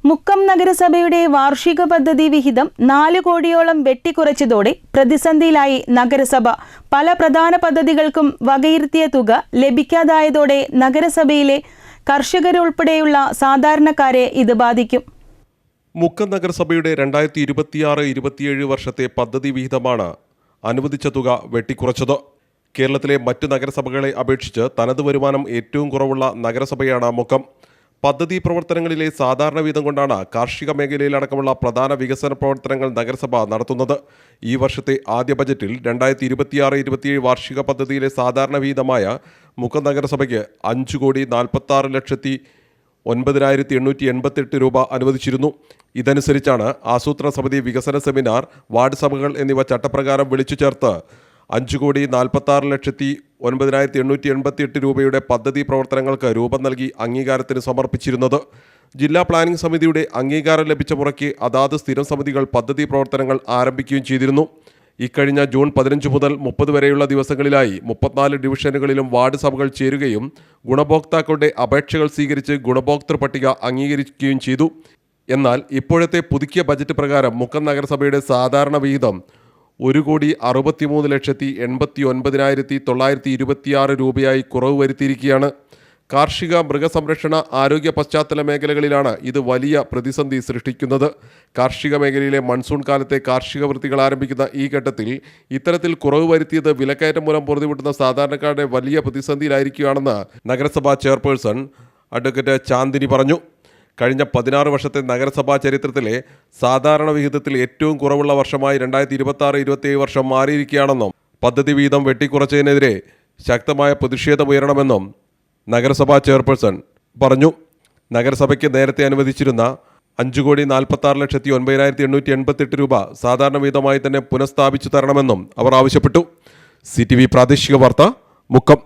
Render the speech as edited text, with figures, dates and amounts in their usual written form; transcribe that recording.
മുക്കം നഗരസഭയുടെ വാർഷിക പദ്ധതി വിഹിതം 4 കോടിയോളം വെട്ടിക്കുറച്ചതോടെ പ്രതിസന്ധിയിലായി നഗരസഭ. പല പ്രധാന പദ്ധതികൾക്കും വകയിരുത്തിയ തുക ലഭിക്കാതായതോടെ നഗരസഭയിലെ കർഷകരുൾപ്പെടെയുള്ള സാധാരണക്കാരെ ഇത് ബാധിക്കും. മുക്കം നഗരസഭയുടെ 2026-27 വർഷത്തെ പദ്ധതി വിഹിതമാണ് അനുവദിച്ച തുക വെട്ടിക്കുറച്ചത്. കേരളത്തിലെ മറ്റ് നഗരസഭകളെ അപേക്ഷിച്ച് തനത് വരുമാനം ഏറ്റവും കുറവുള്ള നഗരസഭയാണ് മുക്കം. പദ്ധതി പ്രവർത്തനങ്ങളിലെ സാധാരണ വീതം കൊണ്ടാണ് കാർഷിക മേഖലയിലടക്കമുള്ള പ്രധാന വികസന പ്രവർത്തനങ്ങൾ നഗരസഭ നടത്തുന്നത്. ഈ വർഷത്തെ ആദ്യ ബജറ്റിൽ 2026-27 വാർഷിക പദ്ധതിയിലെ സാധാരണ വീതമായ മുക്കം നഗരസഭയ്ക്ക് 5,46,09,888 രൂപ അനുവദിച്ചിരുന്നു. ഇതനുസരിച്ചാണ് ആസൂത്രണ സമിതി, വികസന സെമിനാർ, വാർഡ് സഭകൾ എന്നിവ ചട്ടപ്രകാരം വിളിച്ചു ചേർത്ത് 5,46,09,888 രൂപയുടെ പദ്ധതി പ്രവർത്തനങ്ങൾക്ക് രൂപം നൽകി അംഗീകാരത്തിന് സമർപ്പിച്ചിരുന്നത്. ജില്ലാ പ്ലാനിംഗ് സമിതിയുടെ അംഗീകാരം ലഭിച്ച മുറയ്ക്ക് അതാത് സ്ഥിരം സമിതികൾ പദ്ധതി പ്രവർത്തനങ്ങൾ ആരംഭിക്കുകയും ചെയ്തിരുന്നു. ഇക്കഴിഞ്ഞ ജൂൺ 15 മുതൽ 30 വരെയുള്ള ദിവസങ്ങളിലായി 34 ഡിവിഷനുകളിലും വാർഡ് സഭകൾ ചേരുകയും ഗുണഭോക്താക്കളുടെ അപേക്ഷകൾ സ്വീകരിച്ച് ഗുണഭോക്തൃ പട്ടിക അംഗീകരിക്കുകയും ചെയ്തു. എന്നാൽ ഇപ്പോഴത്തെ പുതുക്കിയ ബജറ്റ് പ്രകാരം മുക്കം നഗരസഭയുടെ സാധാരണ വിഹിതം 1,63,89,926 രൂപയായി കുറവ് വരുത്തിയിരിക്കുകയാണ്. കാർഷിക, മൃഗസംരക്ഷണ, ആരോഗ്യ പശ്ചാത്തല മേഖലകളിലാണ് ഇത് വലിയ പ്രതിസന്ധി സൃഷ്ടിക്കുന്നത്. കാർഷിക മേഖലയിലെ മൺസൂൺ കാലത്തെ കാർഷിക വൃത്തികൾ ആരംഭിക്കുന്ന ഈ ഘട്ടത്തിൽ ഇത്തരത്തിൽ കുറവ് വരുത്തിയത് വിലക്കയറ്റം മൂലം പൊറുതിമുട്ടുന്ന സാധാരണക്കാരുടെ വലിയ പ്രതിസന്ധിയിലായിരിക്കുകയാണെന്ന് നഗരസഭാ ചെയർപേഴ്സൺ അഡ്വക്കേറ്റ് ചാന്ദിനി പറഞ്ഞു. കഴിഞ്ഞ 16 വർഷത്തെ നഗരസഭാ ചരിത്രത്തിലെ സാധാരണ വിഹിതത്തിൽ ഏറ്റവും കുറവുള്ള വർഷമായി 2026-27 വർഷം മാറിയിരിക്കുകയാണെന്നും പദ്ധതി വീതം വെട്ടിക്കുറച്ചതിനെതിരെ ശക്തമായ പ്രതിഷേധമുയരണമെന്നും നഗരസഭാ ചെയർപേഴ്സൺ പറഞ്ഞു. നഗരസഭയ്ക്ക് നേരത്തെ അനുവദിച്ചിരുന്ന 5,46,09,888 രൂപ സാധാരണ വീതമായി തന്നെ പുനഃസ്ഥാപിച്ചു തരണമെന്നും അവർ ആവശ്യപ്പെട്ടു. CTV പ്രാദേശിക വാർത്ത, മുക്കം.